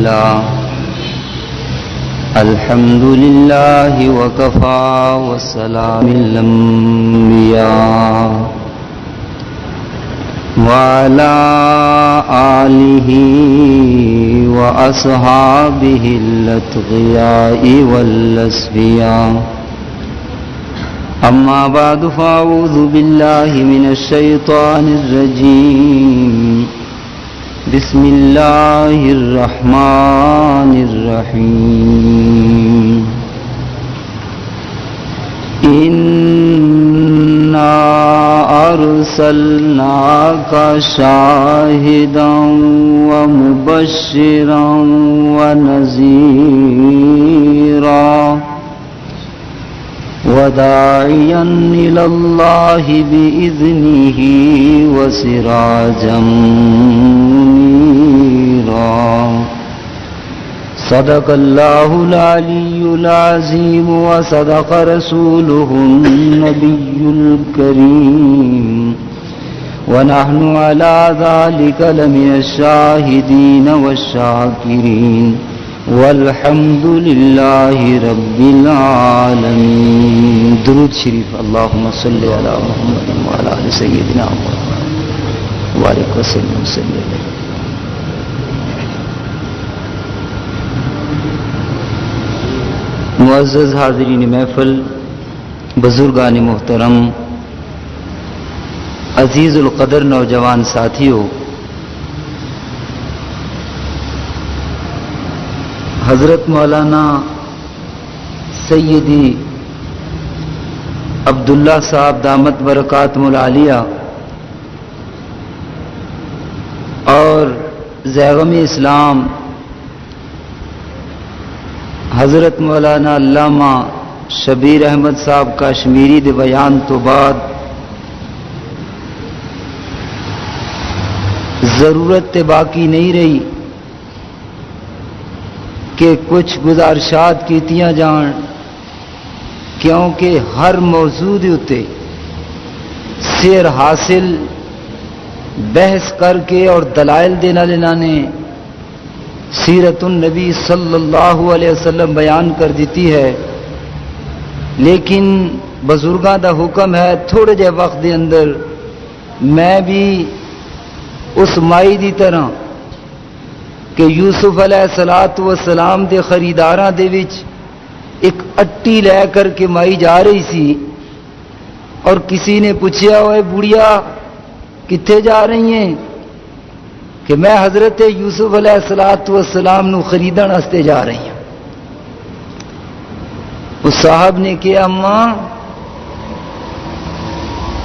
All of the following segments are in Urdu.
لله الحمد لله وكفى والسلام الأنبياء وعلى آله وأصحابه الأتقياء والأصفياء أما بعد فأعوذ بالله من الشيطان الرجيم بسم الله الرحمن الرحيم إنا أرسلناك شاهدا ومبشرا ونذيرا وداعيا إلى الله بإذنه وسراجا منيرا صدق الله العلي العظيم وصدق رسوله النبي الكريم ونحن على ذلك لمن الشاهدين والشاكرين والحمد لله رب العالمين. درود شریف. اللهم صل على محمد وعلى آل سيدنا محمد وبارك وسلم وسلم. معزز حاضرین محفل، بزرگان محترم، عزیز القدر نوجوان ساتھیوں، حضرت مولانا سیدی عبداللہ صاحب دامت برکاتہم العالیہ اور زیغم اسلام حضرت مولانا علامہ شبیر احمد صاحب کشمیری دے بیان تو بعد ضرورت تے باقی نہیں رہی کہ کچھ گزارشات کیتیاں جان، کیونکہ ہر موضوع دے اتے سیر حاصل بحث کر کے اور دلائل دینا لینا نے سیرت النبی صلی اللہ علیہ وسلم بیان کر دیتی ہے، لیکن بزرگاں دا حکم ہے تھوڑے جے وقت دے اندر میں بھی اس مائی دی طرح کہ یوسف علیہ السلام دے خریداراں دے وچ ایک اٹی لے کر کے مائی جا رہی سی اور کسی نے پوچھا ہوئے بڑھیا کتھے جا رہی ہیں؟ کہ میں حضرت یوسف علیہ السلام نو خریدن واسطے جا رہی ہوں. اس صاحب نے کہا اماں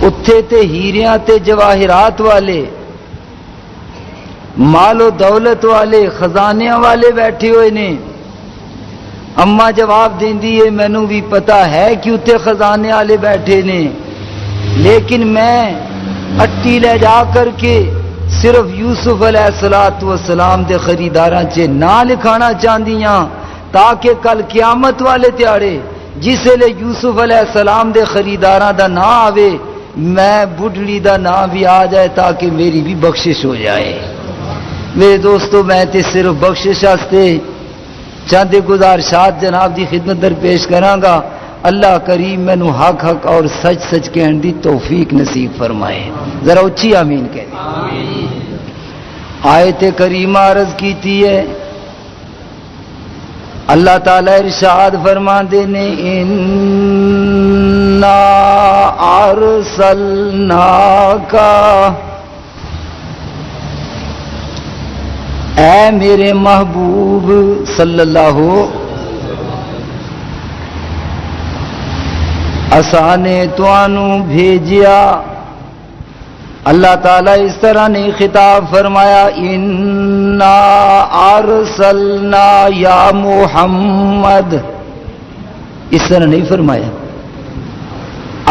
اتھے تے ہیریاں تے جواہرات والے، مال و دولت والے، خزانیاں والے بیٹھے ہوئے نے. اماں جواب دیندی ہے مینوں بھی پتا ہے کہ اتنے خزانے والے بیٹھے نے، لیکن میں اٹی لے جا کر کے صرف یوسف علیہ السلام دے خریداراں چ نہ لکھانا چاہدیاں تاکہ کل قیامت والے تیاڑے جس لے یوسف علیہ السلام دے خریداراں دا نہ آوے میں بڈھڑی دا نام بھی آ جائے تاکہ میری بھی بخشش ہو جائے. میرے دوستو میں تے صرف بخشش واسطے چند گزارشات جناب دی خدمت در پیش کراں گا. اللہ کریم مینوں حق حق اور سچ سچ کہن دی توفیق نصیب فرمائے. ذرا اچھی آمین کہہ دیں. آیت کریمہ عرض کیتی ہے، اللہ تعالی ارشاد فرماندے نے انا ارسلناک، اے میرے محبوب صلی اللہ اساں نے تانوں بھیجیا. اللہ تعالیٰ اس طرح نہیں خطاب فرمایا انا ارسلنا یا محمد، اس طرح نہیں فرمایا.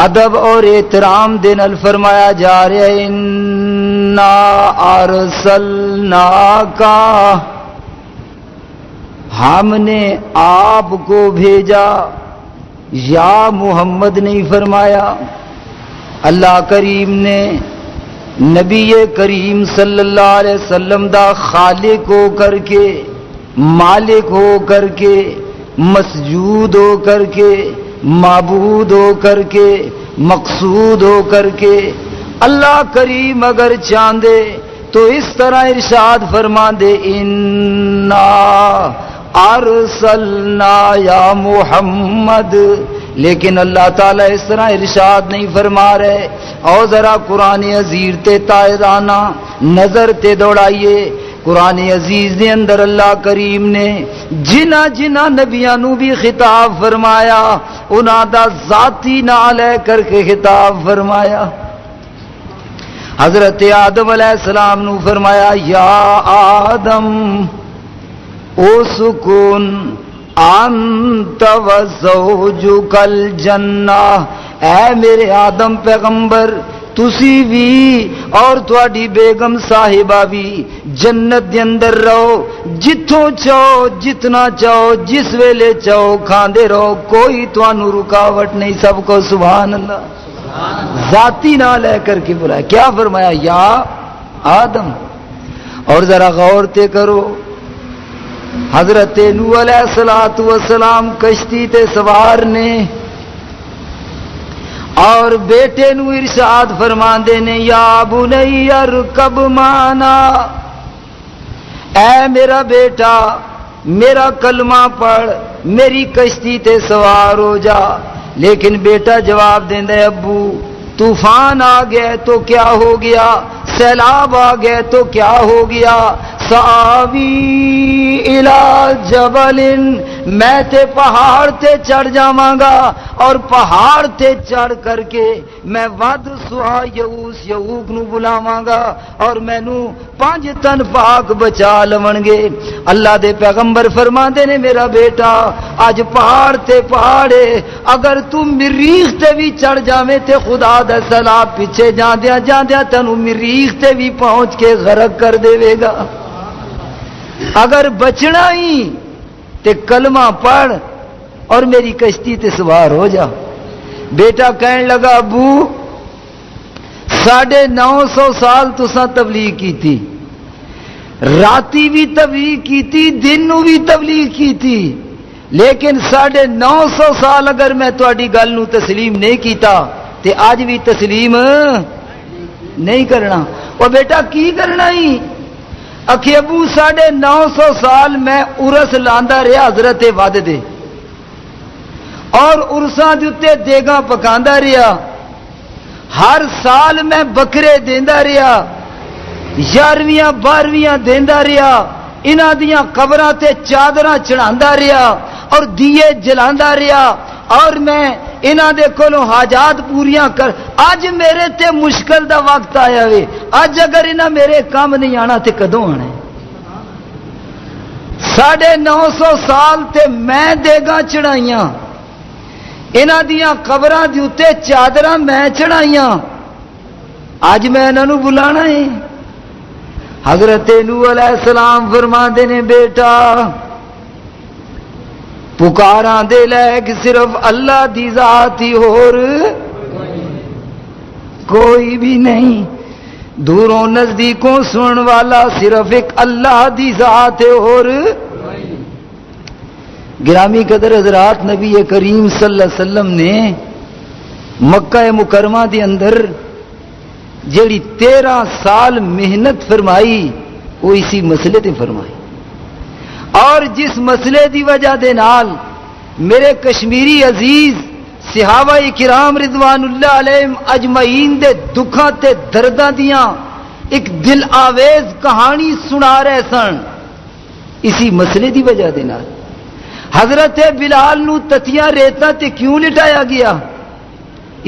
ادب اور احترام دے نال فرمایا جا رہا ہے انا ارسلناک، ہم نے آپ کو بھیجا. یا محمد نہیں فرمایا. اللہ کریم نے نبی کریم صلی اللہ علیہ وسلم دا خالق ہو کر کے مالک ہو کر کے، مسجود ہو کر کے، معبود ہو کر کے، مقصود ہو کر کے، اللہ کریم اگر چاندے تو اس طرح ارشاد فرما دے انا ارسلنا یا محمد، لیکن اللہ تعالیٰ اس طرح ارشاد نہیں فرما رہے۔ اور ذرا قرآن عزیز تے تائرانہ نظر تے دوڑائیے، قرآن عزیز دے اندر اللہ کریم نے جنہ نبیاں نو بھی خطاب فرمایا انہاں دا ذاتی نام لے کر کے خطاب فرمایا۔ حضرت آدم علیہ السلام نو فرمایا یا آدم اسکن انت وزوجک الجنہ، اے میرے آدم پیغمبر تسی بھی اور تواڈی بیگم صاحبہ بھی جنت دے اندر رہو، جتھوں چاہو جتنا چاہو جس ویلے چاہو کھاندے رہو، کوئی تانوں رکاوٹ نہیں۔ سب کو سبحان اللہ، ذاتی نہ لے کر کے بلایا۔ کیا فرمایا؟ یا آدم۔ اور ذرا غور تے کرو، حضرت نوح علیہ السلام کشتی تے سوار نے اور بیٹے نو ارشاد فرماندے نے یا بنی ارکب معنا، اے میرا بیٹا میرا کلمہ پڑھ، میری کشتی تے سوار ہو جا۔ لیکن بیٹا جواب دیندا ہے ابو طوفان آ گیا تو کیا ہو گیا، سیلاب آ گئے تو کیا ہو گیا، ساوی الی جبل، میں تے پہاڑ تے چڑھ جاواں گا اور پہاڑ تے چڑھ کر کے میں ود سوا یعوق نو بلاواں گا اور مینوں 5 تن پاک بچا لون گے۔ اللہ دے پیغمبر فرماندے نے میرا بیٹا اج پہاڑ تے پہاڑ ہے، اگر تم مریخ تے بھی چڑھ جاویں تے خدا دا سیلاب پیچھے جاندیاں جاندیاں تینوں مریخ تے بھی پہنچ کے غرق کر دے گا۔ اگر بچنا ہی تے کلمہ پڑھ اور میری کشتی تے سوار ہو جا۔ بیٹا کہنے لگا ابو 950 سال تساں تبلیغ کیتی، راتی بھی تبلیغ کیتی، دن نو بھی تبلیغ کیتی، لیکن 950 سال اگر میں تہاڈی گل نو تسلیم نہیں کیتا تے آج بھی تسلیم نہیں کرنا۔ اور بیٹا کی کرنا ہی؟ اکھے ابو 950 سال میں عرس لاندا رہا حضرت ود دے، اور عرساں دے اتے دیگاں پکاندا رہا، ہر سال میں بکرے دیندا رہا، 11ویں 12ویں دیندا رہا، انہاں دیاں قبراں تے چادراں چڑھاندا رہا اور دیے جلاندا رہا، اور میں انہاں دے کولوں حاجات پوریاں کر۔ اج میرے تے مشکل دا وقت آیا وے، اج اگر انہاں میرے کام نہیں آنا تے کدوں آنا ہے؟ 950 سال تے میں دیگاں چڑھائیاں، انہاں دیاں قبراں دے اتے چادراں میں چڑھائیاں، اج میں انہاں نوں بلانا ہے؟ حضرت نوح علیہ السلام فرماندے نے بیٹا پکاراں دے لائق صرف اللہ دی ذات ہی، اور کوئی بھی نہیں، دوروں نزدیکوں سنن والا صرف ایک اللہ دی ذات ہے، اور گرامی قدر حضرات نبی کریم صلی اللہ علیہ وسلم نے مکہ مکرمہ دے اندر جیڑی 13 سال محنت فرمائی وہ اسی مسئلے تے فرمائی، اور جس مسئلے دی وجہ دے نال میرے کشمیری عزیز صحابہ کرام رضوان اللہ علیہم اجمعین دے دکھاں تے درداں دیاں ایک دل آویز کہانی سنا رہے سن، اسی مسئلے دی وجہ دے نال۔ حضرت بلال نو تتیاں ریتاں تے کیوں لٹایا گیا؟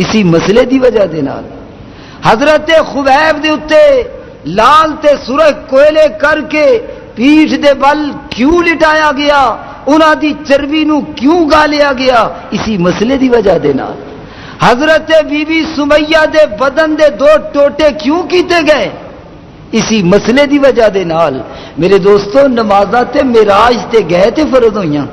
اسی مسئلے دی وجہ دے نال۔ حضرت خبیب دے اتے لال تے سرخ کوئلے کر کے پیٹھ دے بل کیوں لٹایا گیا؟ انہاں دی چربی نو کیوں گالیا گیا؟ اسی مسئلے دی وجہ دے نال۔ حضرت بی بی سمیہ دے بدن دے 2 ٹوٹے کیوں کیتے گئے؟ اسی مسئلے دی وجہ دے نال۔ میرے دوستو نمازاں تے معراج تے گئے تے فرض ہوئیاں،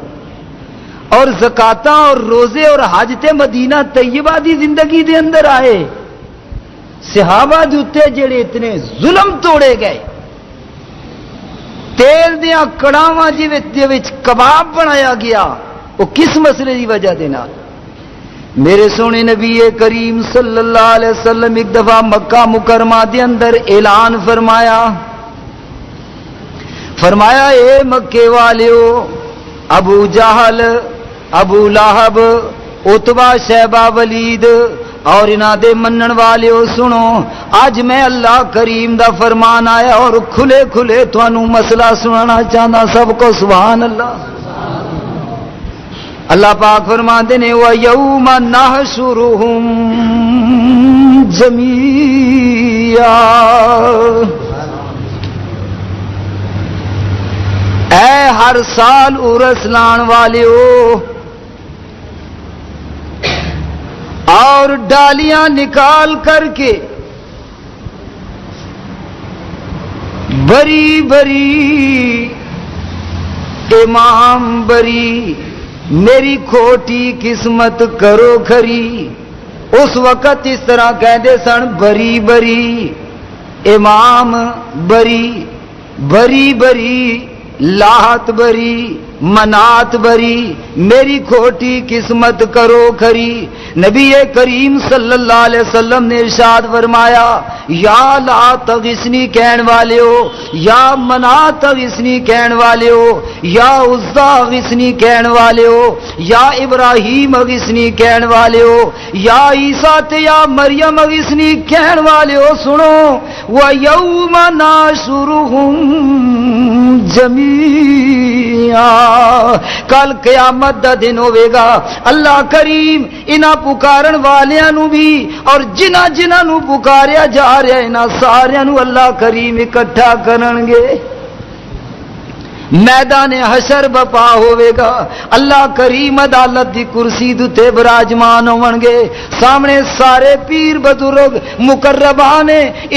اور زکاتاں اور روزے اور حج تے مدینہ طیبہ دی زندگی دے اندر آئے۔ صحابہ دے اتے جڑے اتنے ظلم توڑے گئے، تیل دیا کڑاواں جے وچ کباب بنایا گیا وہ کس مسئلے کی وجہ دے نال؟ میرے سونے نبی کریم صلی اللہ علیہ وسلم ایک دفعہ مکہ مکرمہ دے اندر اعلان فرمایا اے مکے والیو، ابو جہل، ابو لہب، عتبہ، شیبہ، ولید اور انہاں دے منن والیو سنو، اج میں اللہ کریم دا فرمان آیا اور کھلے کھلے تانوں مسئلہ سنانا چاہنا، سب کو سبحان اللہ۔ اللہ پاک فرماتے ہیں وَيَوْمَ نَحْشُرُهُمْ جَمِيعًا، اے ہر سال عرس لان والیو اور ڈالیاں نکال کر کے بری بری امام بری، میری کھوٹی قسمت کرو کھری۔ اس وقت اس طرح کہتے سن، بری بری امام بری، بری بری لاہت بری، منات بری، میری کھوٹی قسمت کرو کھری۔ نبی کریم صلی اللہ علیہ وسلم نے ارشاد فرمایا، یا لات غسنی کہن والے ہو، یا منات غسنی کہن والے ہو، یا عزا غسنی کہن والے ہو، یا ابراہیم غسنی کہن والے ہو، یا عیسیٰ تے یا مریم غسنی کہن والے ہو، سنو وَيَوْمَ نَحْشُرُهُمْ جَمِيعًا، کل قیامت دا دن ہوئے گا، اللہ کریم انہاں پکارن والیاں نو بھی اور جنہاں نو پکاریا جا رہا ہے انہاں ساریاں نو اللہ کریم اکٹھا کرن گے، میدان حشر بپا ہوئے گا، اللہ کریم عدالت دی کرسی دے براجمان ہون گے، سامنے سارے پیر بزرگ مقربان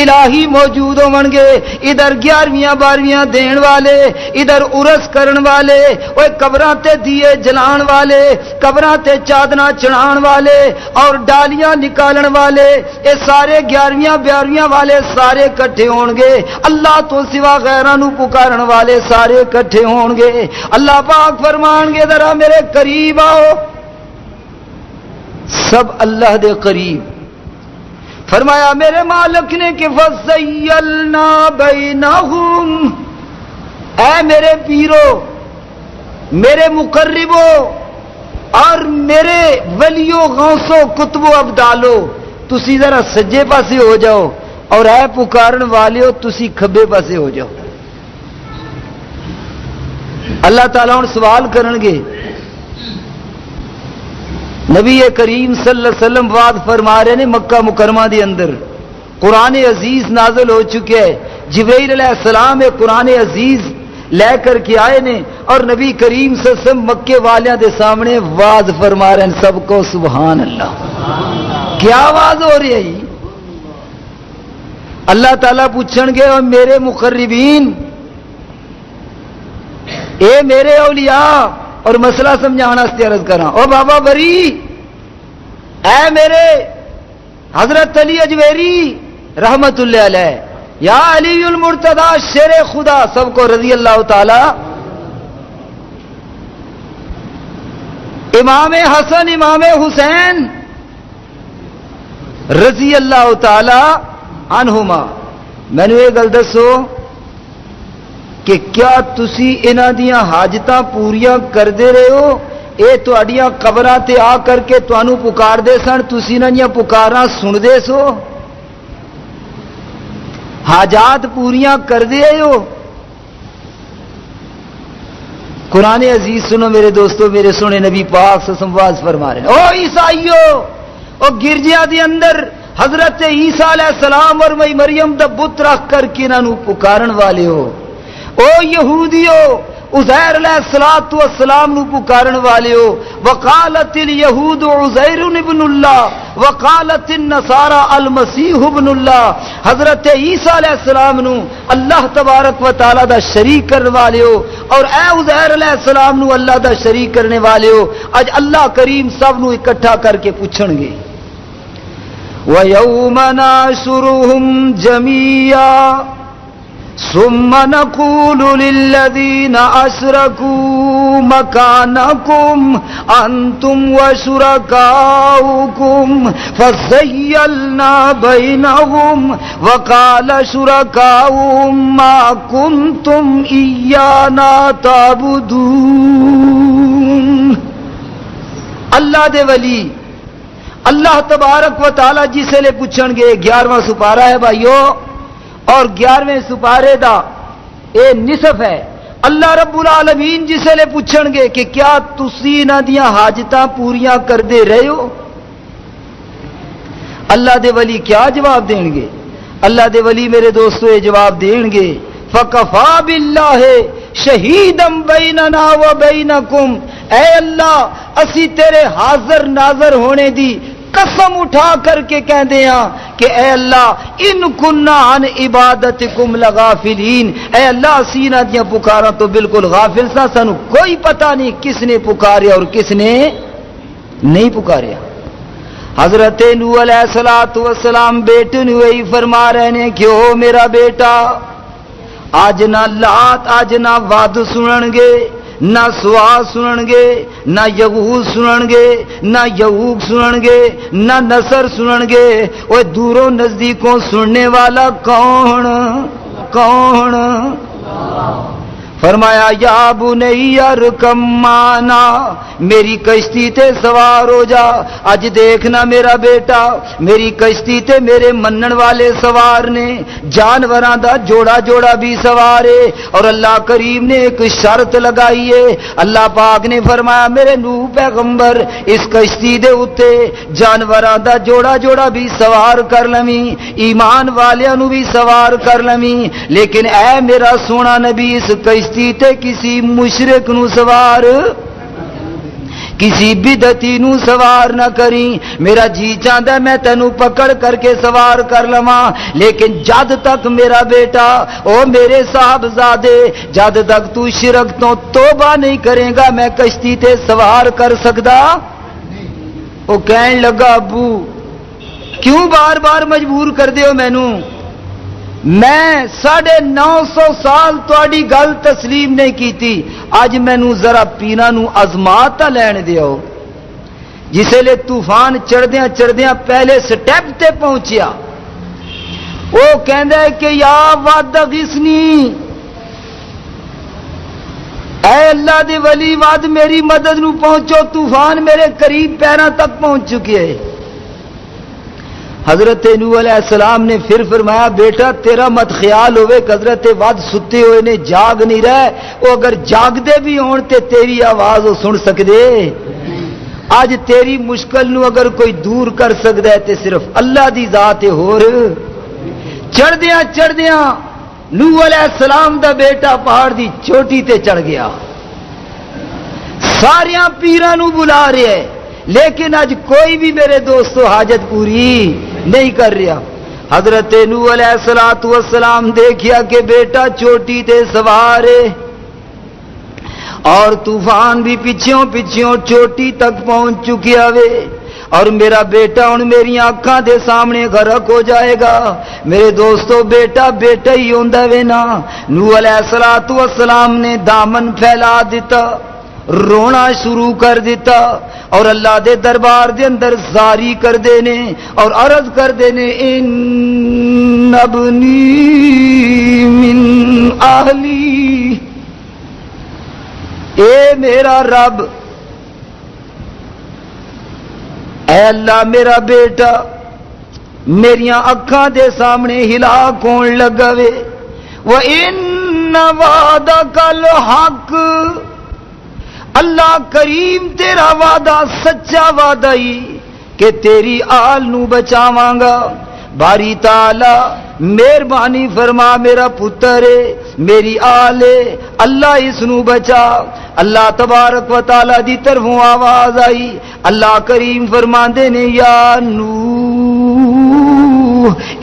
الہی موجود ہون گے، ادھر 11ویں 12ویں دین والے، ادھر عرس کرن والے، اوے قبراں تے دیے جلان والے، قبراں تے چادراں چڑھان والے اور ڈالیاں نکالن والے، اے سارے 11ویں 12ویں والے سارے اکٹھے ہون گے، اللہ تو سوا غیراں نو پکارن والے سارے اکٹھے ہون گے۔ اللہ پاک فرمان گے ذرا میرے قریب آؤ، سب اللہ دے قریب۔ فرمایا میرے مالک نے کہ فَزَيَّلْنَا بَيْنَهُمْ، اے میرے پیرو، میرے مقربو اور میرے ولیو غوثو کتبو ابدالو، تسی ذرا سجے پاسے ہو جاؤ اور اے پکارن والیو تسی کھبے پاسے ہو جاؤ۔ اللہ تعالیٰ ہن سوال کرن گے، نبی کریم صلی اللہ علیہ وسلم وعد فرما رہے ہیں مکہ مکرمہ دے اندر قرآن عزیز نازل ہو چکے ہے، جبرائیل علیہ السلام قرآن عزیز لے کر کے آئے نے اور نبی کریم صلی اللہ علیہ وسلم مکے والیاں دے سامنے وعد فرما رہے ہیں، سب کو سبحان اللہ۔ کیا وعد ہو رہی ہے؟ اللہ تعالیٰ پوچھن گے اور میرے مقربین، اے میرے اولیاء، اور مسئلہ سمجھانا سے عرض کراں، او بابا بری، اے میرے حضرت علی اجویری رحمت اللہ علیہ، یا علی المرتضی شیر خدا، سب کو رضی اللہ تعالی، امام حسن امام حسین رضی اللہ تعالی عنہما، میں نے یہ گل دسو کہ کیا تسی انہاں دیاں حاجتاں پوریاں کردے رہے ہو؟ اے تہاڈیاں قبراں تے آ کر کے تانوں پکار دے سن، تسی انہاں دیاں پکاراں سن دے سو؟ حاجات پوریاں کردے ہو؟ قرآن عزیز سنو میرے دوستو، میرے سونے نبی پاک صلی اللہ علیہ وسلم واضح فرما رہے ہیں، او عیسائیو، او گرجیاں دے اندر حضرت عیسیٰ علیہ السلام اور مریم دا بت رکھ کر کے انہاں پکارن والے ہو، او یہودیو عزیر علیہ السلام نو پکارن والے ہو، وقالت الیہود عزیر ابن اللہ وقالت النصارى المسیح ابن اللہ، حضرت عیسیٰ علیہ السلام نو اللہ تبارک و تعالی دا شریک کرنے والے ہو اور اے عزیر علیہ السلام نو اللہ دا شریک کرنے والے ہو، اج اللہ کریم سب نو اکٹھا کر کے پوچھن گے، وَيَوْمَ نَحْشُرُهُمْ جَمِيعًا، ثم نقول للذين أشركوا مكانكم أنتم وشركاؤكم فزيلنا بينهم وقال شركاؤهم ما كنتم إيانا تعبدون. اللہ دے ولی اللہ تبارک و تعالی جسے لے پوچھن گے 11واں سپارہ ہے بھائیو اور 11ویں سپارے دا اے نصف ہے. اللہ رب العالمین جسے لے پوچھن گے کہ کیا تسی انہاں دیاں حاجتاں پوریاں کر دے رہے ہو؟ اللہ دے ولی کیا جواب دیں گے؟ اللہ دے ولی میرے دوستو یہ جواب دیں گے فَكَفَى بِاللَّهِ شَهِيدًا بَيْنَنَا وَبَيْنَكُمْ. اے اللہ اسی تیرے حاضر ناظر ہونے دی قسم اٹھا کر کے کہندے ہاں کہ اے اللہ ان کننا عن عبادتکم لغافلین. اے اللہ اسی نہ دیاں پکاراں تو بالکل غافل سا، سانو کوئی پتہ نہیں کس نے پکاریا اور کس نے نہیں پکاریا. حضرت نوح علیہ السلام بیٹے نے وہی فرما رہے ہیں کہ او میرا بیٹا آج نہ لات آج نہ وعد سنن گے نہ سوا سنن گے نہ یغوث سنن گے نہ یعوق سنن گے نہ نصر سنن گے. وہ دوروں نزدیکوں سننے والا کون کون؟ فرمایا یا بنی ارکم معنا، میری کشتی تے سوار ہو جا. اج دیکھنا میرا بیٹا میری کشتی تے میرے منن والے سوار نے، جانوراں دا جوڑا جوڑا بھی سوار ہے. اور اللہ کریم نے ایک شرط لگائی ہے. اللہ پاک نے فرمایا میرے نوح پیغمبر اس کشتی دے اوتے جانوراں دا جوڑا جوڑا بھی سوار کر لویں، ایمان والیاں نو بھی سوار کر لویں، لیکن اے میرا سونا نبی اس کشتی تے کسی مشرک نو سوار کسی بدعتی نو سوار نہ کریں. میرا جی چاہتا ہے میں تینوں پکڑ کر کے سوار کر لواں، لیکن جد تک میرا بیٹا او میرے صاحبزادے جد تک تو شرک تو توبہ نہیں کرے گا میں کشتی تے سوار کر سکدا. وہ کہن لگا ابو کیوں بار بار مجبور کر دیو مینوں؟ میں 950 سال تہاڈی گل تسلیم نہیں کیتی، اج مینوں ذرا پینا نو ازمات لین دیو. جسے لے طوفان چڑھدیاں چڑھدیاں پہلے سٹیپ تے پہنچیا، وہ کہندا ہے کہ یا وعد غسنی، اے اللہ دے ولی وعد میری مدد نو پہنچو، طوفان میرے قریب پیراں تک پہنچ چکے ہے. حضرت نوح علیہ السلام نے پھر فرمایا بیٹا تیرا مت خیال ہوئے کہ حضرت وعد ستے ہوئے نے جاگ نہیں رہے، وہ اگر جاگ دے بھی ہون تے تیری آواز وہ سن سکدے. آج تیری مشکل نو اگر کوئی دور کر سکدا ہے تے صرف اللہ دی ذات ہے. ہور چڑھدیاں چڑھدیاں نوح علیہ السلام دا بیٹا پہاڑ دی چوٹی تے چڑھ گیا، ساریاں پیراں نو بلا رہے ہے، لیکن اج کوئی بھی میرے دوستو حاجت پوری نہیں کر رہا. حضرت نوح علیہ السلام دیکھیا کہ بیٹا چوٹی تے سوار ہے اور طوفان بھی پچھوں پچھوں چوٹی تک پہنچ چکیا وے، اور میرا بیٹا ہن میری آنکھاں دے سامنے غرق ہو جائے گا. میرے دوستو بیٹا بیٹا ہی ہوندا وے نا. نوح علیہ السلام نے دامن پھیلا دیتا، رونا شروع کر دیتا اور اللہ دے دربار دے اندر زاری کر دینے اور عرض کر دینے ان ابنی من اہلی، اے میرا رب اے اللہ میرا بیٹا میریاں اکھاں دے سامنے ہلاک ہون لگا وے. وَإِنَّ وَعْدَكَ الْحَقُّ، اللہ کریم تیرا وعدہ سچا وعدہ ہی کہ تیری آل نو بچاواں گا. باری تعالی مہربانی فرما میرا پتر ہے میری آل ہے، اللہ اس نو بچا. اللہ تبارک و تعالی دی طرفوں آواز آئی، اللہ کریم فرماندے نے یا نوح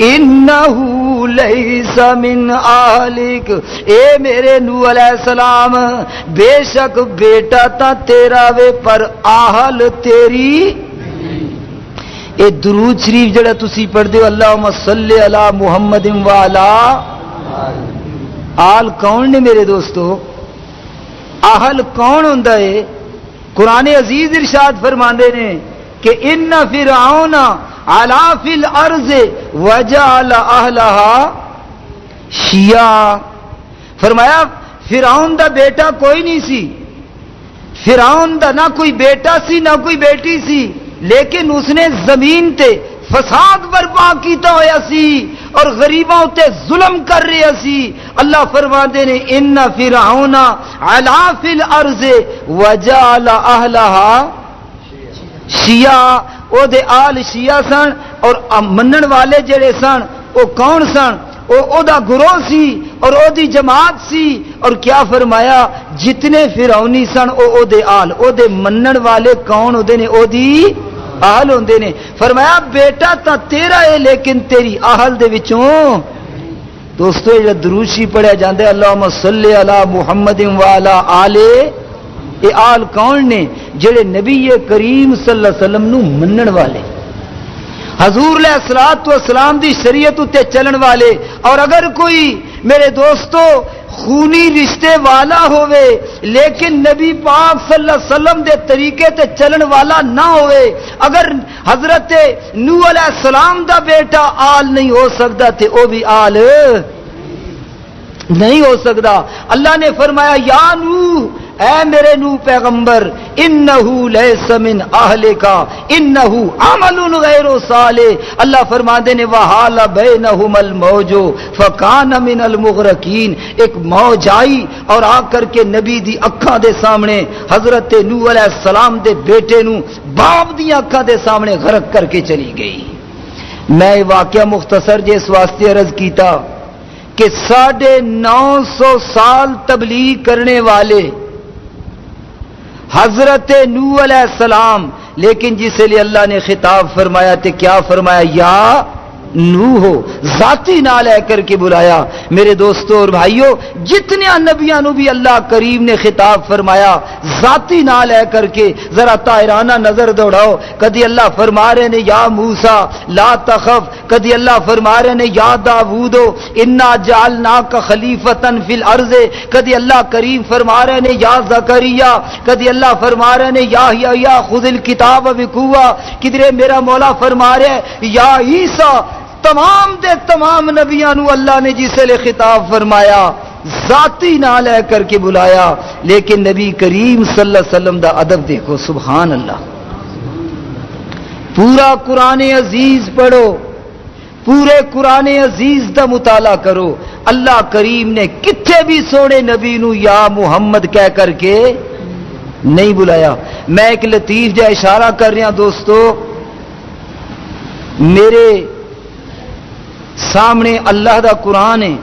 انہو لیس من آلک، اے میرے نوح علیہ السلام بے شک بیٹا تا تیرا وے پر آہل تیری. اے درود شریف جڑا تسی پڑھ دیو اللہم صلی علی محمد وعلا آل کون نے میرے دوستو؟ اہل کون ہوندا ہے؟ قرآن عزیز ارشاد فرماندے نے کہ ان فرعون علا فی الارض وجعل اہلہا شیعا. فرمایا فرعون دا بیٹا کوئی نہیں سی، فرعون دا نہ کوئی بیٹا سی نہ کوئی بیٹی سی، لیکن اس نے زمین تے فساد برپا کیتا ہویا سی اور غریبوں تے ظلم کر رہا سی. اللہ فرماندے نے ان فرعون علا فی الارض وجعل اہلہا شیعا. او دے آل شیعہ سن اور منن والے جڑے سن او کون سن؟ او دا گروہ سی اور او دی جماعت سی. اور کیا فرمایا؟ جتنے فرعونی سن او دے آل، او دے منن والے کون ہوندے نے؟ او دی آل ہوندے نے. فرمایا بیٹا تا تیرا ہے لیکن تیری آل دے وچوں. دوستو یہ دروشی پڑھیا جاندا ہے اللہم صلی علی محمد وعلی آل. اے آل کون نے؟ جڑے نبی کریم صلی اللہ علیہ وسلم نو منن والے، حضور علیہ الصلوۃ والسلام دی شریعت تے چلن والے. اور اگر کوئی میرے دوستو خونی رشتے والا ہوئے لیکن نبی پاک صلی اللہ علیہ وسلم دے طریقے تے چلن والا نہ ہوئے، اگر حضرت نوح علیہ السلام دا بیٹا آل نہیں ہو سکتا تے او بھی آل نہیں ہو سکتا. اللہ نے فرمایا یا نوح، اے میرے نوح پیغمبر، انہو لیس من اہلک انہو عمل غیر صالح. اللہ فرماندے نے وحال بینہم الموج فکان من المغرقین. ایک موج آئی اور آ کر کے نبی دی اکھاں دے سامنے حضرت نوح علیہ السلام دے بیٹے نو باپ دی اکھاں دے سامنے غرق کر کے چلی گئی. میں واقعہ مختصر جس واسطے عرض کیتا کہ 950 سال تبلیغ کرنے والے حضرت نوح علیہ السلام، لیکن جس لیے اللہ نے خطاب فرمایا تھے کیا فرمایا؟ یا نوح، ذاتی نہ لے کر کے بلایا. میرے دوستوں اور بھائیوں، جتنے نبیوں نو بھی اللہ کریم نے خطاب فرمایا ذاتی نہ لے کر کے ذرا طاہرانہ نظر دوڑاؤ. کدی اللہ فرما رہے نے یا موسیٰ لا تخف، کدی اللہ فرما رہے نے یا داؤد انا جعلناک خلیفۃ فی الارض، کدی اللہ کریم فرما رہے نے یا زکریا، کدی اللہ فرما رہے نے یا یحییٰ خذ الکتاب بقوہ، کدھر میرا مولا فرما رہے ہے یا عیسیٰ. تمام دے تمام نبیوں نو اللہ نے جس لئے خطاب فرمایا ذاتی نہ لے کر کے بلایا. لیکن نبی کریم صلی اللہ علیہ وسلم دا ادب دیکھو، سبحان اللہ. پورا قرآن عزیز پڑھو، پورے قرآن عزیز دا مطالعہ کرو. اللہ کریم نے کتھے بھی سونے نبی نو یا محمد کہہ کر کے نہیں بلایا. میں ایک لطیف جا اشارہ کر رہا دوستو، میرے سامنے اللہ دا قرآن ہے،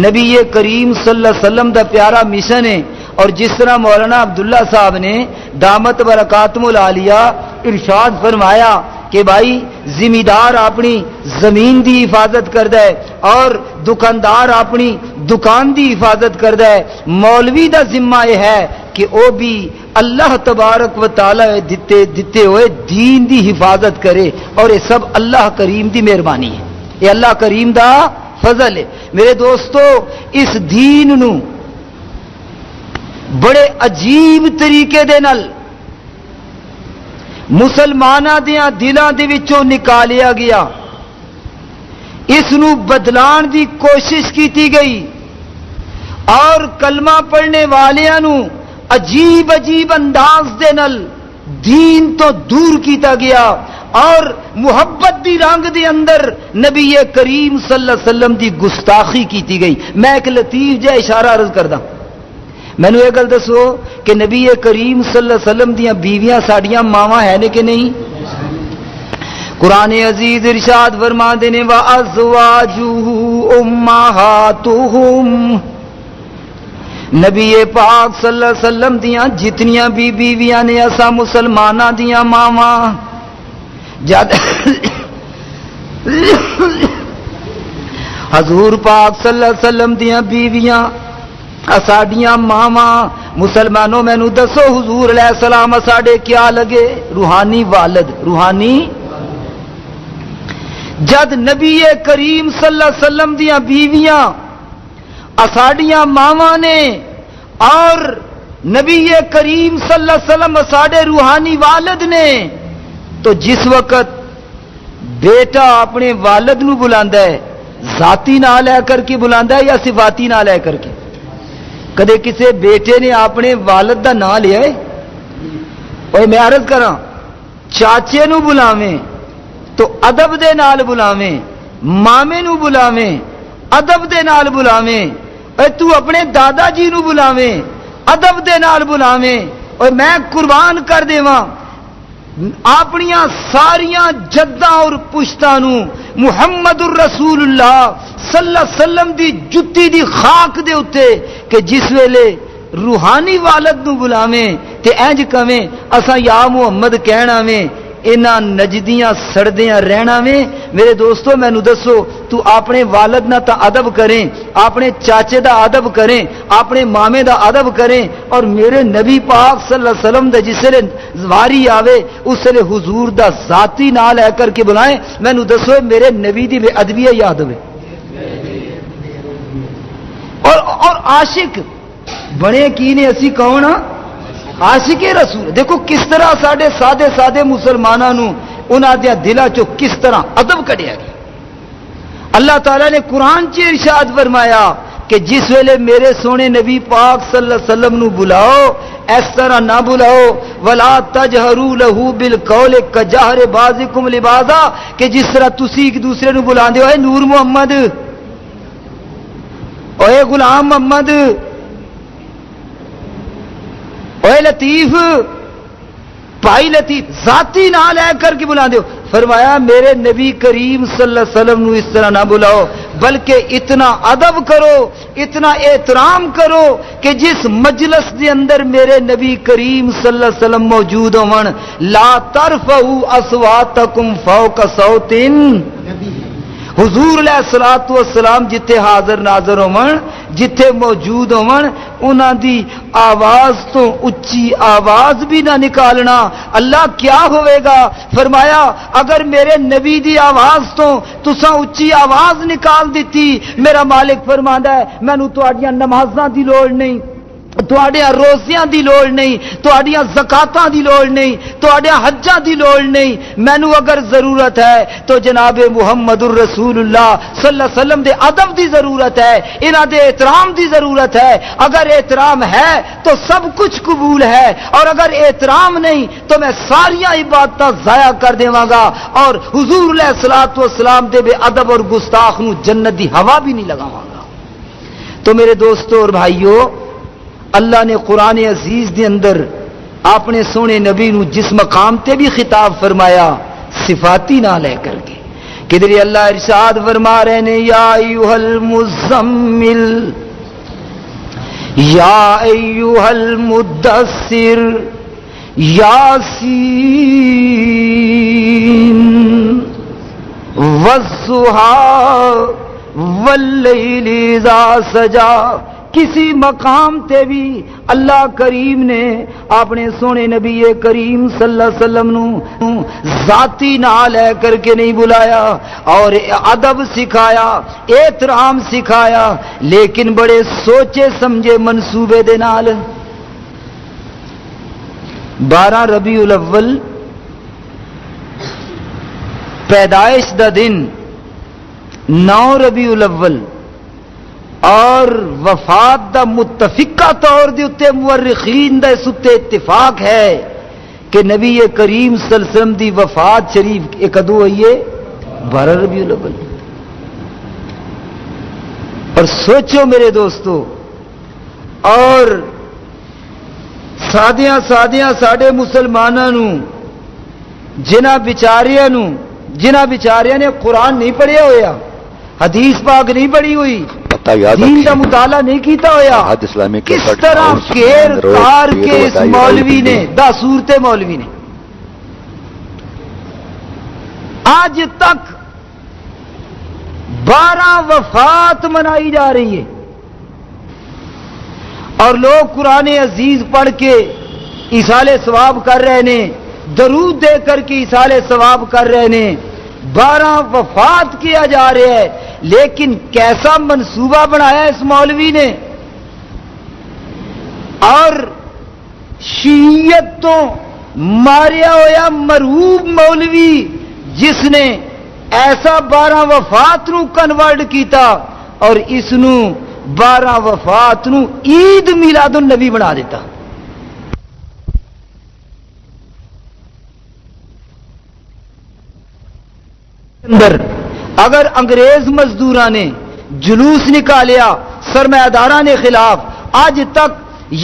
نبی کریم صلی اللہ علیہ وسلم دا پیارا مشن ہے. اور جس طرح مولانا عبداللہ صاحب نے دامت برکاتہم العالیہ ارشاد فرمایا کہ بھائی زمیندار اپنی زمین دی حفاظت کردا ہے اور دکاندار اپنی دکان دی حفاظت کردا ہے، مولوی دا ذمہ یہ ہے کہ وہ بھی اللہ تبارک و تعالی دیتے ہوئے دین دی حفاظت کرے. اور یہ سب اللہ کریم دی مہربانی ہے، یہ اللہ کریم دا فضل ہے. میرے دوستو اس دین نو بڑے عجیب طریقے دے نال مسلماناں دیاں دلاں دے وچوں نکالیا گیا، اس نو بدلان دی کوشش کیتی گئی اور کلمہ پڑھنے والیاں نو عجیب عجیب انداز دے نال دین تو دور کیتا گیا اور محبت دی رنگ دی اندر نبی کریم صلی اللہ علیہ وسلم دی گستاخی کیتی گئی. میں ایک لطیف جا اشارہ عرض کردا، مینوں یہ گل دسو کہ نبی کریم صلی اللہ علیہ وسلم دیاں بیویاں ساڈیاں ماواں ہیں نے کہ نہیں؟ قرآن عزیز ارشاد فرماندے نے وَأَزْوَاجُهُ أُمَّهَاتُهُمْ، نبی پاک صلی اللہ علیہ وسلم دیاں جتنیاں بھی بیویاں نے اسا مسلماناں دیاں ماواں، جد حضور پاک صلی اللہ علیہ وسلم دیاں بیویاں اساڈیاں ماواں. مسلمانوں مینوں دسو حضور علیہ السلام اساڈے کیا لگے؟ روحانی والد، روحانی. جد نبی کریم صلی اللہ علیہ وسلم دیاں بیویاں اساڑیاں ماواں نے اور نبی کریم صلی اللہ علیہ وسلم ساڈے روحانی والد نے. تو جس وقت بیٹا اپنے والد نو بلاندا ہے ذاتی نام لے کر کے بلاندا ہے یا صفاتی نام لے کر کے؟ کدے کسی بیٹے نے اپنے والد دا نام لیا ہے؟ اور میں عرض کراں چاچے نو بلاویں تو ادب دے نال بلاویں، مامے نو بلاویں ادب دے نال بلاویں، اور تو اپنے دادا جی نو بلاویں ادب دے نال بلاویں. اور میں قربان کر دیواں اپنیاں ساریاں جداں اور پشتاں نو محمد الرسول اللہ صلی اللہ علیہ وسلم دی جتی دی خاک دے اتے کہ جس ویلے روحانی والد نو بلاویں تے انج کہیں اساں یا محمد کہنا ویں انہاں نجدیاں سڑدیاں رہنا ویں. میرے دوستو مینوں دسو تو اپنے والد نہ تا ادب کریں، اپنے چاچے دا ادب کریں، اپنے مامے دا ادب کریں، اور میرے نبی پاک صلی اللہ علیہ وسلم دا جس لے واری آوے اس لے حضور دا ذاتی نام لے کر کے بلائیں. مینوں دسو میرے نبی دی بے ادبی ہے یا ادب ہے؟ اور عاشق بنے کی نے اسی کون ہاں؟ عاشق رسول. دیکھو کس طرح ساڈے سادے سادے مسلماناں نو انہاں دے دلاں چوں کس طرح ادب کڈیا گیا. اللہ تعالیٰ نے قرآن چ ارشاد فرمایا کہ جس ویلے میرے سونے نبی پاک صلی اللہ علیہ وسلم نو بلاؤ اس طرح نہ بلاؤ ولا تجہروا له بالقول کجہر بعضکم لبعضا، کہ جس طرح تسی ایک دوسرے نو بلاندے ہو اے نور محمد، اے غلام محمد، اے لطیف، بھائی لطیف، ذاتی نام لے کر کے بلا دو. فرمایا میرے نبی کریم صلی اللہ علیہ وسلم نو اس طرح نہ بلاؤ بلکہ اتنا ادب کرو، اتنا احترام کرو کہ جس مجلس دے اندر میرے نبی کریم صلی اللہ علیہ وسلم موجود ہون لا ترفعوا اصواتکم فوق صوت حضور علیہ الصلوۃ والسلام جتھے حاضر ناظر ہون، جتھے موجود ہون، انہاں دی آواز تو اچھی آواز بھی نہ نکالنا. اللہ کیا ہوئے گا؟ فرمایا اگر میرے نبی دی آواز تو تساں اچھی آواز نکال دیتی، میرا مالک فرماندا ہے مینوں تہاڈیاں نمازاں دی لوڑ نہیں، تہاڈیاں روزیاں دی لوڑ نہیں، تہاڈیاں زکاتاں دی لوڑ نہیں، تہاڈیاں حجاں دی لوڑ نہیں. مینوں اگر ضرورت ہے تو جناب محمد الرسول اللہ صلی اللہ علیہ وسلم دے ادب دی ضرورت ہے، انہاں دے احترام دی ضرورت ہے. اگر احترام ہے تو سب کچھ قبول ہے، اور اگر احترام نہیں تو میں ساریاں عبادتاں ضائع کر دیواں گا، اور حضور علیہ الصلوۃ والسلام دے بے ادب اور گستاخ نو جنت دی ہوا بھی نہیں لگاواں گا. تو میرے دوستو اور بھائیو، اللہ نے قرآن عزیز دے اندر اپنے سونے نبی نو جس مقام تے بھی خطاب فرمایا صفاتی نہ لے کر کے، کدھر اللہ ارشاد فرما رہے نے یا ایھا المزمل یا ایھا المدثر یاسین والضحی واللیل اذا سجا. کسی مقام تے بھی اللہ کریم نے اپنے سونے نبی کریم صلی اللہ علیہ وسلم نو ذاتی نام لے کر کے نہیں بلایا اور ادب سکھایا، احترام سکھایا، لیکن بڑے سوچے سمجھے منصوبے دے نال. 12 ربیع الاول پیدائش دا دن، 9 ربیع الاول اور وفات دا متفقہ طور دے اتے مورخین دا اس اتے اتفاق ہے کہ نبی کریم صلی اللہ علیہ وسلم دی وفات شریف ایک ادو ہوئیے 12 ربیع الاول. اور سوچو میرے دوستو، اور سادیاں ساڈے مسلماناں نو جنہ بیچاریاں نے قرآن نہیں پڑھیا ہویا، حدیث پاک نہیں پڑھی ہوئی، دین کا مطالعہ نہیں کیتا ہویا، کس طرح کیر کار کے اس مولوی نے دا صورت مولوی نے آج تک 12 وفات منائی جا رہی ہے، اور لوگ قرآن عزیز پڑھ کے ایصال ثواب کر رہے ہیں، درود دے کر کے ایصال ثواب کر رہے ہیں. 12 وفات کیا جا رہا ہے، لیکن کیسا منصوبہ بنایا اس مولوی نے. اور شیعیت تو ماریا ہویا مرعوب مولوی جس نے ایسا 12 وفات نو کنورٹ کیتا اور اس نو 12 وفات نو عید میلاد النبی بنا دیتا. اندر اگر انگریز مزدوراں نے جلوس نکالیا سرمایہ نے خلاف، آج تک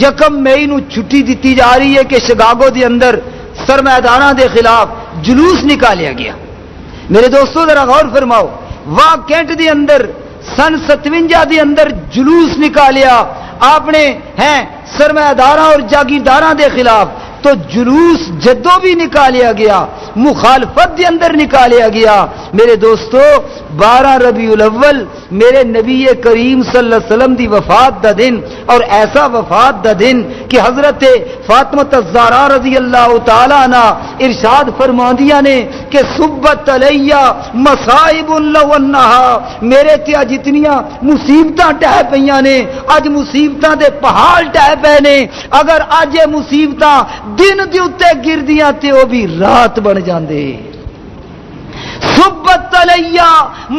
1 مئی نو چھٹی دیتی جا رہی ہے کہ شکاگو دے اندر سرمایہ دے خلاف جلوس نکالیا گیا. میرے دوستو ذرا غور فرماؤ، واہ کینٹ دے اندر سن 57 دے اندر جلوس نکالیا آپ نے ہیں سرمایہ اور جاگیرداراں دے خلاف، تو جلوس جدوں بھی نکالیا گیا، مخالفت دے اندر نکالیا گیا. میرے دوستو 12 ربیع الاول میرے نبی کریم صلی اللہ علیہ وسلم دی وفات دا دن، اور ایسا وفات دا دن کہ حضرت فاطمہ الزہرا رضی اللہ تعالی عنہ ارشاد فرماندیاں نے کہ صبت علیہ مصائب لو انہا، میرے تے جتنیاں مصیبتاں ٹہ پیاں نے، اج مصیبتاں دے پہاڑ ٹہ پے نے، اگر اج یہ مصیبتاں دن دے اوتے گردیاں تے او بھی رات بن جاندے. صبت علیہ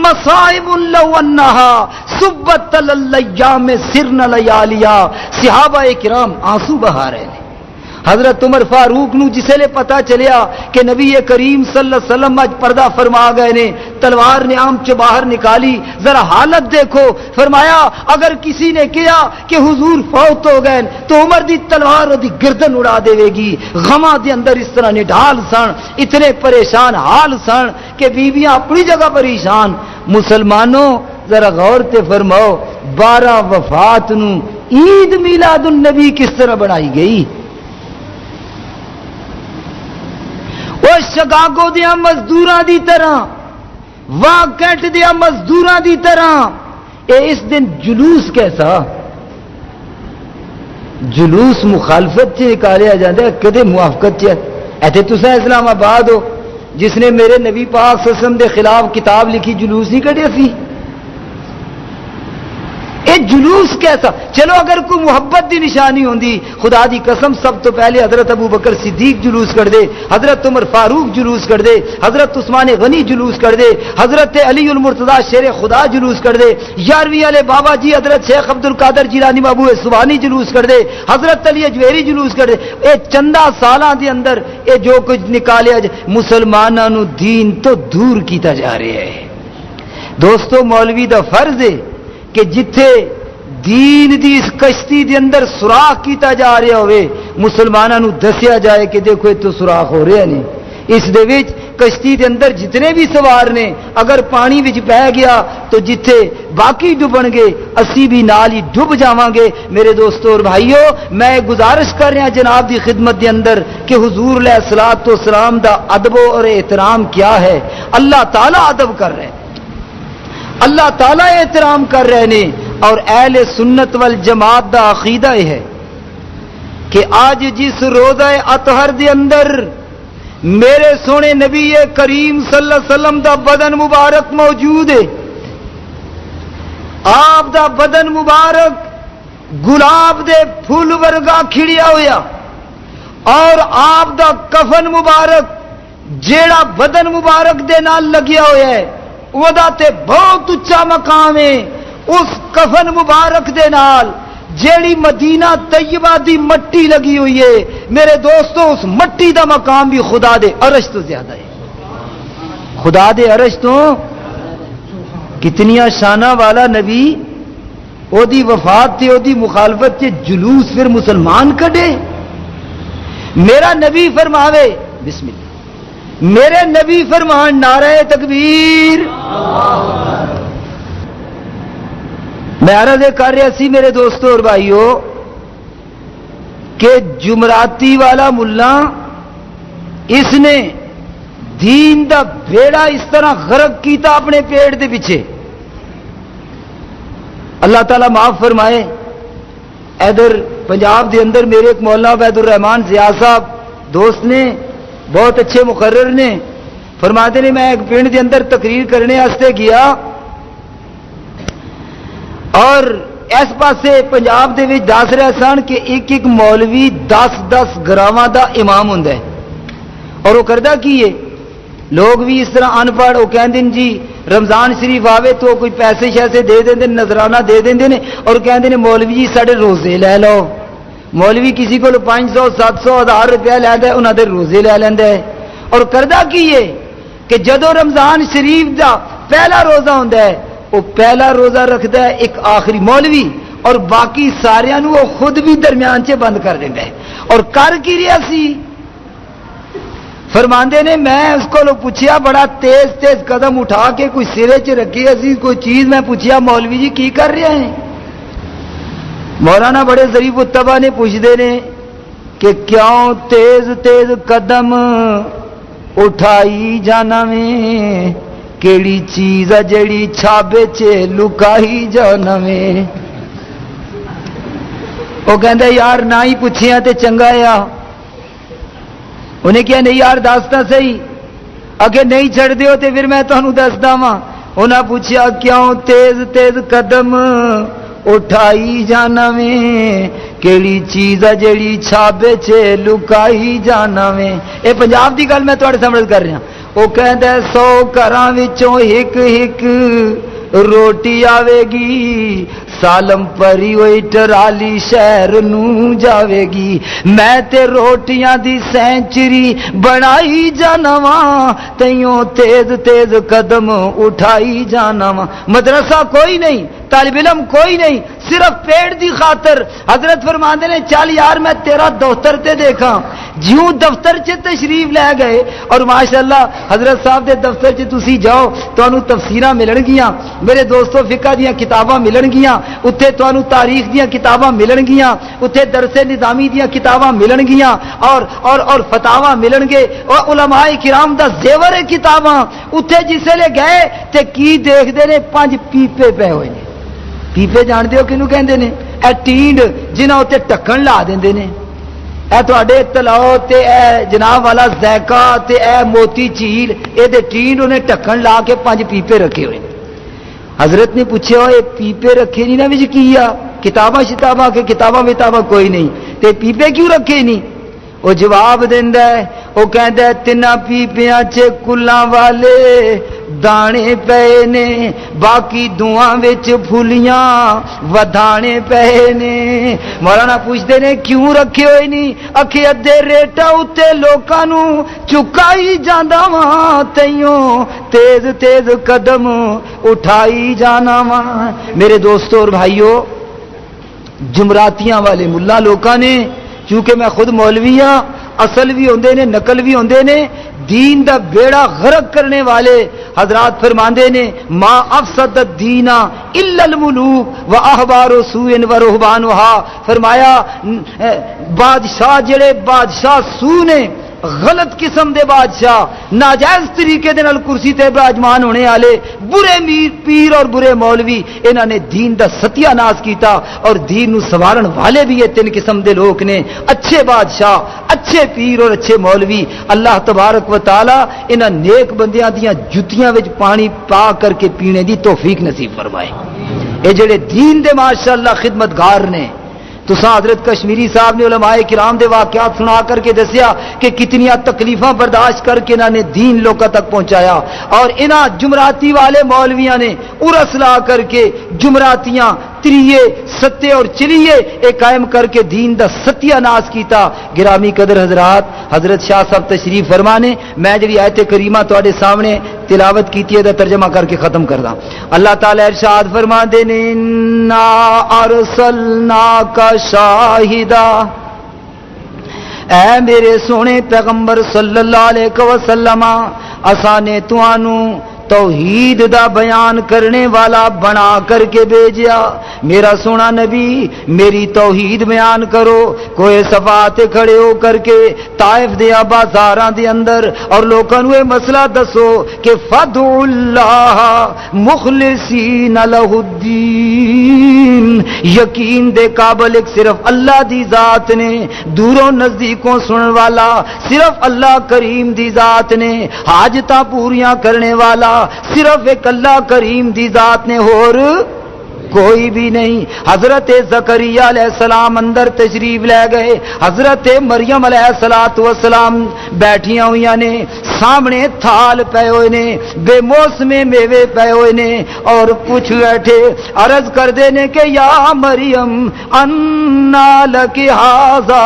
مصائب لو انہا صبت الایام سرن لیالیا. صحابہ کرام آنسو بہا رہے ہیں. حضرت عمر فاروق نو جسے لے پتا چلیا کہ نبی کریم صلی اللہ علیہ وسلم اج پردہ فرما گئے نے، تلوار نے عام چ باہر نکالی، ذرا حالت دیکھو. فرمایا اگر کسی نے کیا کہ حضور فوت ہو گئے تو عمر دی تلوار دی گردن اڑا دے گی. غماں دے اندر اس طرح نڈال سن، اتنے پریشان حال سن کہ بیویاں اپنی جگہ پریشان. مسلمانوں ذرا غور تے فرماؤ، 12 وفات نو عید میلاد النبی کس طرح بنائی گئی. وہ شکاگو دیا مزدوراں دی طرح، واہ کینٹ دیا مزدوراں دی طرح اے اس دن جلوس کیسا، جلوس مخالفت سے نکالیا جاتا ہے، کدے موافقت سے. ایتھے تساں اسلام آباد ہو جس نے میرے نبی پاک صلی اللہ علیہ وسلم دے خلاف کتاب لکھی، جلوس نہیں کڈیا سی. اے جلوس کیسا؟ چلو اگر کوئی محبت دی نشانی ہوندی، خدا دی قسم سب تو پہلے حضرت ابو بکر صدیق جلوس کر دے، حضرت عمر فاروق جلوس کر دے، حضرت عثمان غنی جلوس کر دے، حضرت علی المرتضی شیر خدا جلوس کر دے، 11ویں والے بابا جی حضرت شیخ عبد القادر جیلانی بابو سبحانی جلوس کر دے، حضرت علی اجویری جلوس کر دے. اے چندہ سالاں دے اندر اے جو کچھ نکالیا مسلماناں نو دین تو دور کیتا جا رہا ہے. دوستو مولوی دا فرض ہے کہ جتھے دین دی اس کشتی دے اندر سوراخ کیتا جا رہا ہوئے مسلماناں نو دسیا جائے کہ دیکھو یہ تو سوراخ ہو رہا نہیں. اس دے وچ کشتی دے اندر جتنے بھی سوار نے اگر پانی وچ بہ گیا تو جتھے باقی ڈبن گے اسی بھی نال ہی ڈب جاواں گے. میرے دوستو اور بھائیو، میں گزارش کر رہا جناب دی خدمت دے اندر کہ حضور علیہ الصلوۃ والسلام دا ادب اور احترام کیا ہے. اللہ تعالی ادب کر رہے ہیں، اللہ تعالی احترام کر رہے ہیں. اور اہل سنت والجماعت دا عقیدہ ہے کہ آج جس روزہ اطہر دے اندر میرے سونے نبی کریم صلی اللہ علیہ وسلم دا بدن مبارک موجود ہے، آپ دا بدن مبارک گلاب دے پھول ورگا کھڑیا ہویا، اور آپ دا کفن مبارک جیڑا بدن مبارک دے نال لگیا ہویا ہے ودا تے بہت اچا مقام ہے. اس کفن مبارک دے نال جیڑی مدینہ طیبہ دی مٹی لگی ہوئی ہے میرے دوستو، اس مٹی دا مقام بھی خدا دے عرش تو زیادہ ہے. خدا دے عرش تو کتنیا شانہ والا نبی، او دی وفات تے او دی مخالفت تے جلوس پھر مسلمان کڈے. میرا نبی فرماوے بسم اللہ، میرے نبی فرمان نعرہ تکبیر. میں عرض کر رہا سی میرے دوستو اور بھائیو کہ جمراتی والا ملا اس نے دین دا بیڑا اس طرح غرق کیتا اپنے پیٹ دے پیچھے. اللہ تعالیٰ معاف فرمائے. ادھر پنجاب دے اندر میرے ایک مولانا عبید الرحمان ضیاء صاحب دوست نے، بہت اچھے مقرر نے، فرماتے نے میں ایک پنڈ دے اندر تقریر کرنے واسطے گیا اور اس پاسے پنجاب دے وچ دس رہے سن کہ ایک ایک مولوی 10 گراواں دا امام ہوندا ہے، اور وہ کردا کی ہے، لوگ بھی اس طرح ان پڑھ وہ کہندے جی رمضان شریف آوے تو کوئی پیسے شیسے دے دیندے نذرانہ دے دیندے نے اور کہندے نے مولوی جی ساڈے روزے لے لو، مولوی کسی کو 500 700 1000 روپیہ لیندا ہے انہاں دے روزے لے لیندا ہے، اور کردا کی ہے کہ جدو رمضان شریف دا پہلا روزہ ہوندا ہے وہ پہلا روزہ رکھدا ہے ایک آخری مولوی، اور باقی سارے نو وہ خود بھی درمیان چ بند کر دیندا ہے، اور کر کی رہا سی فرماندے نے میں اس کو پوچھیا بڑا تیز تیز قدم اٹھا کے کوئی سرے چ رکھی اسی کوئی چیز، میں پوچھیا مولوی جی کی کر رہے ہیں؟ مولانا بڑے ظریف الطبع نے پوچھتے ہیں کہ کیوں تیز تیز قدم اٹھائی جانا میں، کیڑی چیز ہے جڑی چھابے چ لکائی جانا میں؟ وہ کہندا یار نہ ہی پوچھیا تے چنگا آ، انہیں کیا نہیں یار دستا صحیح، اگے نہیں چھڑ دیو تے پھر میں تانوں دسدا واں۔ انہاں پوچھیا کیوں تیز تیز قدم اٹھائی جانا میں، کیڑی چیز ہے جیڑی چھابے چ لکائی جانا میں؟ اے پنجاب دی گل میں تواڈے سامنے کر رہا۔ وہ کہندا 100 گھراں وچوں ایک ایک روٹی آوے گی، سالم پری ہوئی ٹرالی شہر نو جاوے گی، میں تے روٹیاں دی سینچری بنائی جانا واں، تیوں تیز تیز قدم اٹھائی جانا واں۔ مدرسہ کوئی نہیں، طالب علم کوئی نہیں، صرف پیٹ دی خاطر حضرت فرماندے نے چل یار میں تیرا دفتر تے دیکھاں، جیوں دفتر چ تشریف لے گئے، اور ماشاءاللہ حضرت صاحب دے دفتر چ تسی جاؤ تانوں تفسیراں ملن گیاں، میرے دوستو فقہ دیاں کتاباں ملن گیاں، اتنے تانوں تاریخ دیاں کتاباں ملن گیاں، اتنے درس نظامی دیاں کتاباں ملن گیاں، اور فتاوا ملن گے، اور علماء کرام دا زیور کتاباں۔ اتنے جسے لے گئے تے کی دیکھدے نے 5 پیپے پے ہوئے نے۔ پیپے جانتے ہو کنوں کہندے نے؟ اے ٹینڈ جنہاں اتنے ٹکن لا دیندے نے، اے تواڈے تلاؤ تے اے جناب والا ذائقہ تے اے موتی چیل، اے دے ٹینڈ انہیں ٹکن لا کے 5 پیپے رکھے ہوئے۔ حضرت نے پوچھا اے پیپے رکھے نہیں نا وچ کیا؟ کتاباں شتاباں کے کتاباں کوئی نہیں تے پیپے کیوں رکھے نہیں؟ وہ جواب دیندا ہے، وہ کہندا ہے 3 پیپیاں چ کلاں والے دانے پئے نے، باقی دعاں وچ پھلیاں ودانے پئے نے۔ مولانا پوچھتے نے کیوں رکھے ہوئے نہیں؟ اکھے ادھے ریٹا اتے لوکاں نوں چکائی جاندا واں، تیوں تیز تیز قدم اٹھائی جانا واں۔ میرے دوستو اور بھائیو، جمراتیاں والے ملا لوکاں نے، چونکہ میں خود مولوی ہاں، اصل بھی ہوندے نے نقل بھی ہوندے نے، دین دا بیڑا غرق کرنے والے حضرات فرماندے نے ما افسد الدین الا الملوک و احبار سوء و رہبانھا، فرمایا بادشاہ جڑے بادشاہ سو نے، غلط قسم دے بادشاہ، ناجائز طریقے دے نال کرسی تے براجمان ہونے والے برے پیر اور برے مولوی، انہاں نے دین دا ستیہ ناس کیتا، اور دین نو سوارن والے بھی یہ 3 قسم دے لوگ نے، اچھے بادشاہ، اچھے پیر اور اچھے مولوی۔ اللہ تبارک و تعالی انہاں نیک بندیاں دیاں جتیاں وچ پانی پا کر کے پینے دی توفیق نصیب فرمائے۔ اے جڑے دین دے ماشاءاللہ خدمتگار نے، تو حضرت کشمیری صاحب نے علماء کرام دے واقعات سنا کر کے دسیا کہ کتنیاں تکلیفاں برداشت کر کے انہوں نے دین لوگوں تک پہنچایا، اور انہاں جمراتی والے مولویاں نے ارس لا کر کے جمراتیاں تریے ستے اور چلیے ایک قائم کر کے دین دا ستیہ ناس کیتا۔ گرامی قدر حضرات، حضرت شاہ صاحب تشریف فرمانے، میں جڑی آیت کریمہ تواڈے سامنے تلاوت کیتی ہے دا ترجمہ کر کے ختم کردا۔ اللہ تعالی ارشاد فرماندے نے انا ارسلناک شاہدا، اے میرے سونے پیغمبر صلی اللہ علیہ وسلم، اساں نے تانوں توحید دا بیان کرنے والا بنا کر کے بھیجیا۔ میرا سونا نبی میری توحید بیان کرو، کوئی صفات کھڑے ہو کر کے طائف دیا بازاراں دے اندر اور لوکاں نوں یہ مسئلہ دسو کہ فدعوا اللہ مخلصین لہ الدین، یقین دے قابل ایک صرف اللہ دی ذات نے، دوروں نزدیکوں سنن والا صرف اللہ کریم دی ذات نے، حاجتاں پوریاں کرنے والا صرف ایک اللہ کریم دی ذات نے، اور کوئی بھی نہیں۔ حضرت زکریا علیہ السلام اندر تشریف لے گئے، حضرت مریم علیہ السلام بیٹھیاں ہوئی نے، سامنے تھال پے ہوئے نے، بے موسم میوے پے ہوئے نے، اور پوچھ بیٹھے، عرض کر دینے کہ یا مریم انا لکی ھذا،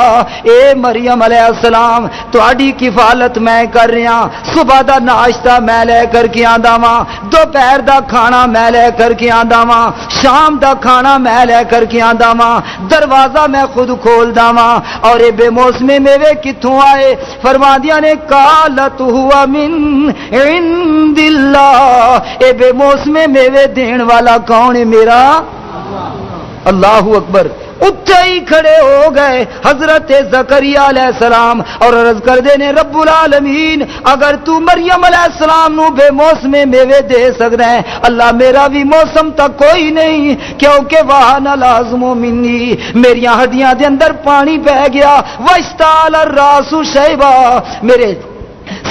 اے مریم علیہ السلام تہاڈی کفالت میں کر رہا، صبح دا ناشتہ میں لے کر کے آندا واں، دوپہر دا کھانا میں لے کر کے آندا واں، شام دا کھانا میں لے کر کے آندا واں، دروازہ میں خود کھولدا واں، اور اے بے موسم میوے کتھوں آئے؟ فرماندیاں نے قالت ہوا من عند اللہ، اے بے موسم میوے دین والا کون ہے؟ میرا اللہ اکبر۔ اٹھے ہی کھڑے ہو گئے حضرت زکریا علیہ السلام اور عرض کر دینے رب العالمین اگر تو مریم علیہ السلام نو بے موسم میوے دے سکتا ہے، اللہ میرا بھی موسم تک کوئی نہیں، کیونکہ وہاں نہ لازم منی، میری ہڈیاں دے اندر پانی بہ گیا، واشتعل الراس شیبا، میرے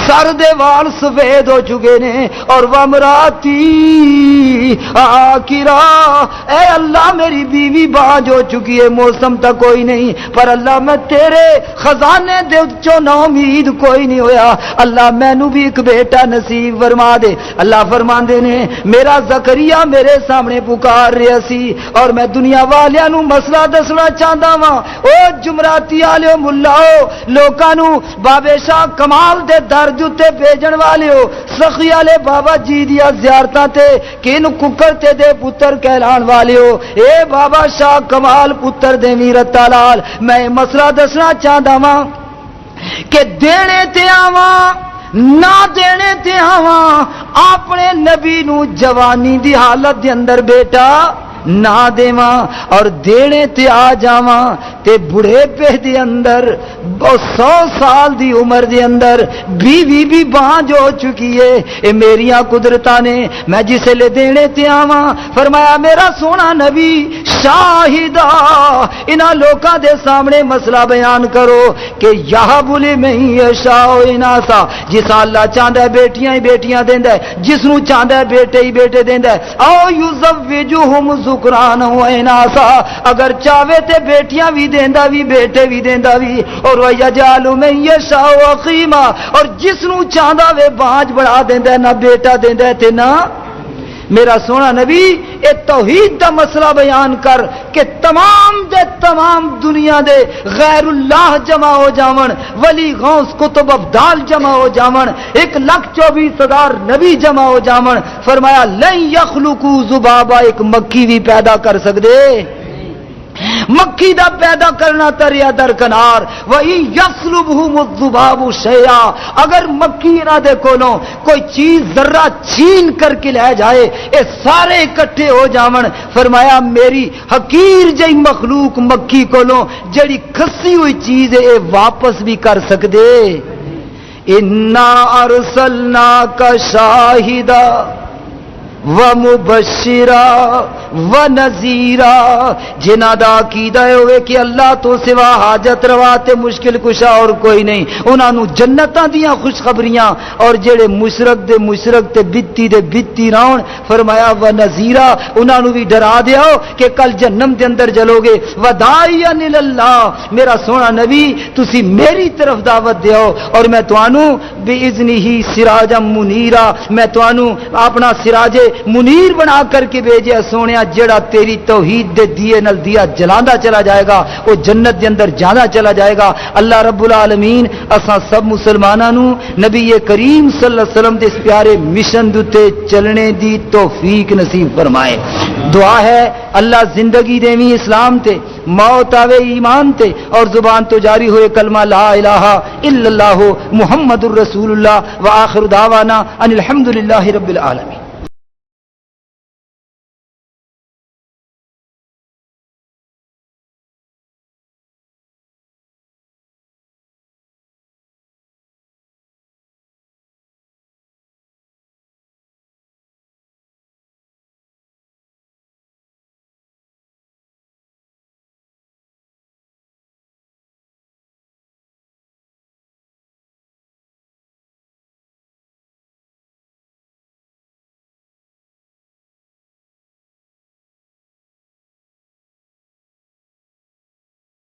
سر دے وال سفید ہو چکے نے، اور وامراتی آکرا، اے اللہ میری بیوی باج ہو چکی ہے، موسم تک کوئی نہیں، پر اللہ میں تیرے خزانے دے چوں نا امید کوئی نہیں ہویا، اللہ مینوں بھی ایک بیٹا نصیب فرما دے۔ اللہ فرماندے نے میرا زکریا میرے سامنے پکار رہا سی، اور میں دنیا والیاں نو مسئلہ دسنا چاہتا وا، او جمراتی والے ملاؤ، لوکاں نو بابے شاہ کمال دے درج تے بھیجن والے ہو، سخی والے بابا جی دیا زیارتاں تے کین ککر تے دے پتر کہلان والے ہو، اے بابا شاہ کمال پتر دے میرتا لال، میں مسئلہ دسنا چاہتا ہاں کہ دینے تے آواں نہ دینے تے آواں، اپنے نبی نو جوانی دی حالت دے اندر بیٹا نہ دیواں، اور دینے تے آ جاواں تے بڑھے پہ دے اندر 100 سال دی عمر دے اندر بیوی بھی بانج ہو چکی ہے، اے میریاں قدرتاں نے، میں جسے لے دینے تے آواں فرمایا میرا سونا نبی شاہدہ انہاں لوکاں دے سامنے مسئلہ بیان کرو کہ یہب لمن یشاء اناسا، جس اللہ چاہندا ہے بیٹیاں ہی بیٹیاں دیندا ہے، جس نو چاہندا ہے بیٹے ہی بیٹے دیندا ہے، او یزوجہم ذکران و اناسا، اگر چاہے تے بیٹیاں بھی دیندا بھی بیٹے بھی دیندا بھی، اور ویجعل من یشاء عقیما، اور جس نو چاہندا وے بانج بڑھا دیندا ہے، نہ بیٹا دیندا ہے تے نہ میرا سونا نبی اے توحید دا مسئلہ بیان کر کہ تمام دے تمام دنیا دے غیر اللہ جمع ہو جاون، ولی غوث کتب ابدال جمع ہو جاون، 1,24,000 نبی جمع ہو جاون، فرمایا لن یخلقوا ذبابا، ایک مکھی بھی پیدا کر سکدے، مکھی دا پیدا کرنا تریا درکنار، وہی یسلبہم الذباب شیئا، اگر مکھی نہ دے کولوں کوئی چیز ذرہ چھین کر کے لے جائے اے سارے اکٹھے ہو جاون، فرمایا میری حقیر جئی مخلوق مکھی کولوں جڑی کھسی ہوئی چیز اے واپس بھی کر سکدے۔ انا ارسلناک شاہدا ومبشرا ونذیرا، جنہاں دا عقیدہ ہوئے کہ اللہ تو سوا حاجت روا تے مشکل کشا اور کوئی نہیں، انہاں نو جنتاں دیاں خوشخبریاں، اور جڑے مشرک دے مشرک تے بتی دے بتی رہن، فرمایا ونذیرا، انہاں نو بھی ڈرا دیو کہ کل جہنم دے اندر جلو گے، وداعیا اللہ، میرا سونا نبی تسی میری طرف دعوت دیو، اور میں تانوں باذنہ سراجا منیرا، میں تانوں اپنا سراج منیر بنا کر کے بھیجیا سونیا، جڑا تیری توحید دے دیے نال دیا جلاندا چلا جائے گا وہ جنت دے اندر جانا چلا جائے گا۔ اللہ رب العالمین اساں سب مسلماناں نو نبی کریم صلی اللہ علیہ وسلم دے اس پیارے مشن دے چلنے دی توفیق نصیب فرمائے۔ دعا ہے اللہ زندگی دیویں اسلام تے، موت آوے ایمان تے، اور زبان تو جاری ہوئے کلمہ لا الہ الا اللہ محمد الرسول اللہ، وآخر دعوانا ان الحمدللہ رب العالمین۔